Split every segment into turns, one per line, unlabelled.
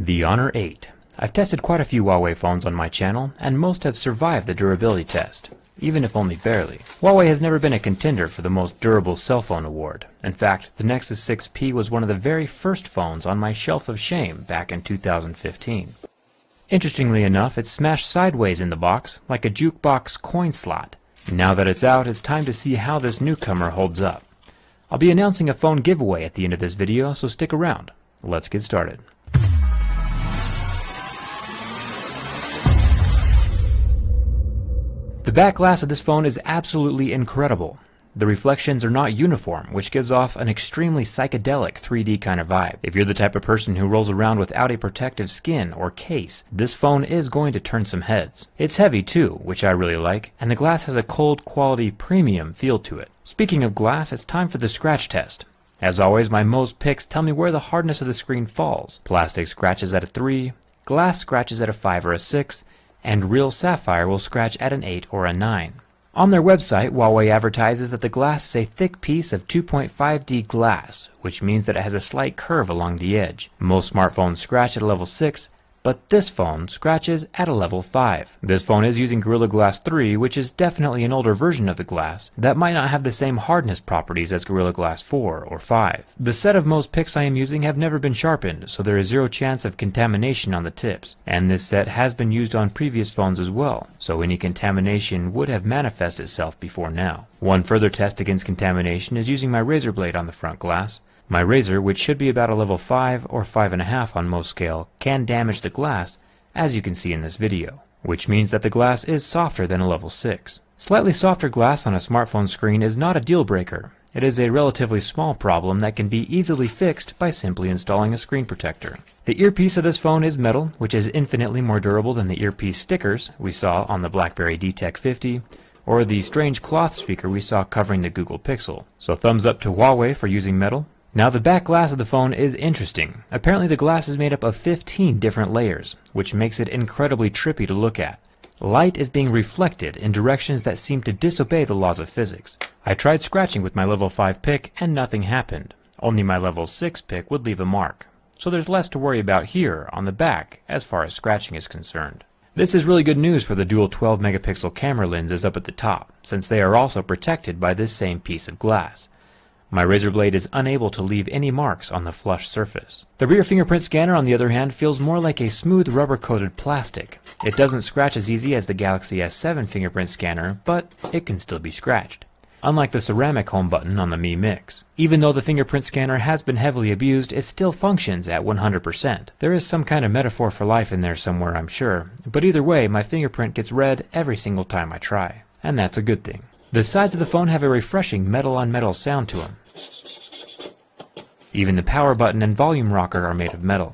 The Honor 8. I've tested quite a few Huawei phones on my channel, and most have survived the durability test, even if only barely. Huawei has never been a contender for the most durable cell phone award. In fact, the Nexus 6P was one of the very first phones on my shelf of shame back in 2015. Interestingly enough, it smashed sideways in the box, like a jukebox coin slot. Now that it's out, it's time to see how this newcomer holds up. I'll be announcing a phone giveaway at the end of this video, so stick around. Let's get started. The back glass of this phone is absolutely incredible. The reflections are not uniform, which gives off an extremely psychedelic 3D kind of vibe. If you're the type of person who rolls around without a protective skin or case, this phone is going to turn some heads. It's heavy too, which I really like, and the glass has a cold quality premium feel to it. Speaking of glass, it's time for the scratch test. As always, my most picks tell me where the hardness of the screen falls. Plastic scratches at a 3, glass scratches at a 5 or a 6, and real sapphire will scratch at an 8 or a 9. On their website, Huawei advertises that the glass is a thick piece of 2.5D glass, which means that it has a slight curve along the edge. Most smartphones scratch at a level 6, but this phone scratches at a level 5. This phone is using Gorilla Glass 3, which is definitely an older version of the glass that might not have the same hardness properties as Gorilla Glass 4 or 5. The set of most picks I am using have never been sharpened, so there is zero chance of contamination on the tips, and this set has been used on previous phones as well, so any contamination would have manifested itself before now. One further test against contamination is using my razor blade on the front glass. My razor, which should be about a level 5 or 5.5 on most scale, can damage the glass, as you can see in this video, which means that the glass is softer than a level 6. Slightly softer glass on a smartphone screen is not a deal breaker. It is a relatively small problem that can be easily fixed by simply installing a screen protector. The earpiece of this phone is metal, which is infinitely more durable than the earpiece stickers we saw on the BlackBerry DTEK 50, or the strange cloth speaker we saw covering the Google Pixel. So thumbs up to Huawei for using metal. Now the back glass of the phone is interesting. Apparently the glass is made up of 15 different layers, which makes it incredibly trippy to look at. Light is being reflected in directions that seem to disobey the laws of physics. I tried scratching with my level 5 pick and nothing happened. Only my level 6 pick would leave a mark. So there's less to worry about here on the back as far as scratching is concerned. This is really good news for the dual 12 megapixel camera lenses up at the top, since they are also protected by this same piece of glass. My razor blade is unable to leave any marks on the flush surface. The rear fingerprint scanner, on the other hand, feels more like a smooth rubber-coated plastic. It doesn't scratch as easy as the Galaxy S7 fingerprint scanner, but it can still be scratched. Unlike the ceramic home button on the Mi Mix. Even though the fingerprint scanner has been heavily abused, it still functions at 100%. There is some kind of metaphor for life in there somewhere, I'm sure, but either way, my fingerprint gets read every single time I try. And that's a good thing. The sides of the phone have a refreshing metal-on-metal sound to them. Even the power button and volume rocker are made of metal.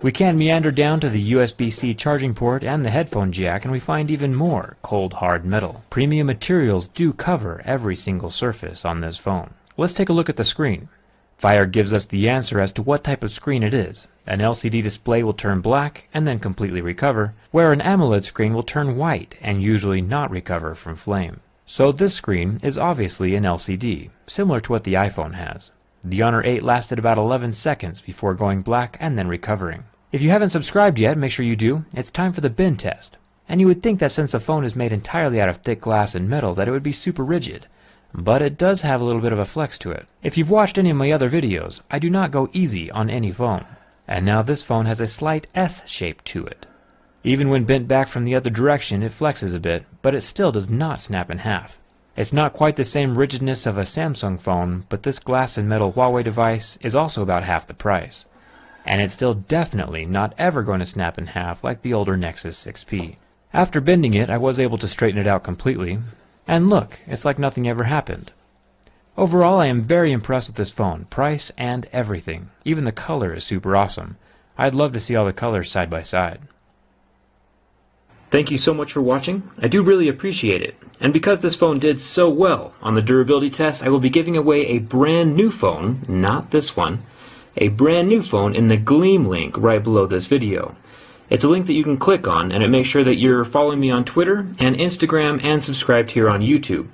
We can meander down to the USB-C charging port and the headphone jack, and we find even more cold hard metal. Premium materials do cover every single surface on this phone. Let's take a look at the screen. Fire gives us the answer as to what type of screen it is. An LCD display will turn black and then completely recover, where an AMOLED screen will turn white and usually not recover from flame. So this screen is obviously an LCD, similar to what the iPhone has. The Honor 8 lasted about 11 seconds before going black and then recovering. If you haven't subscribed yet, make sure you do. It's time for the bin test. And you would think that since the phone is made entirely out of thick glass and metal that it would be super rigid. But it does have a little bit of a flex to it. If you've watched any of my other videos, I do not go easy on any phone. And now this phone has a slight S shape to it. Even when bent back from the other direction, it flexes a bit, but it still does not snap in half. It's not quite the same rigidness of a Samsung phone, but this glass and metal Huawei device is also about half the price. And it's still definitely not ever going to snap in half like the older Nexus 6P. After bending it, I was able to straighten it out completely. And look, it's like nothing ever happened. Overall, I am very impressed with this phone, price and everything. Even the color is super awesome. I'd love to see all the colors side by side. Thank you so much for watching. I do really appreciate it. And because this phone did so well on the durability test, I will be giving away a brand new phone, not this one, a brand new phone in the Gleam link right below this video. It's a link that you can click on, and it makes sure that you're following me on Twitter and Instagram and subscribed here on YouTube.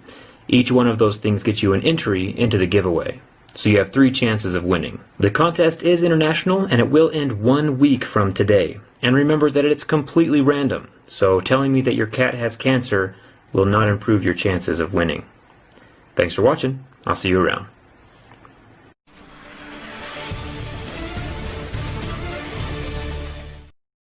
Each one of those things gets you an entry into the giveaway. so you have 3 chances of winning. The contest is international and it will end 1 week from today. And remember that it's completely random, so telling me that your cat has cancer will not improve your chances of winning. Thanks for watching. I'll see you around.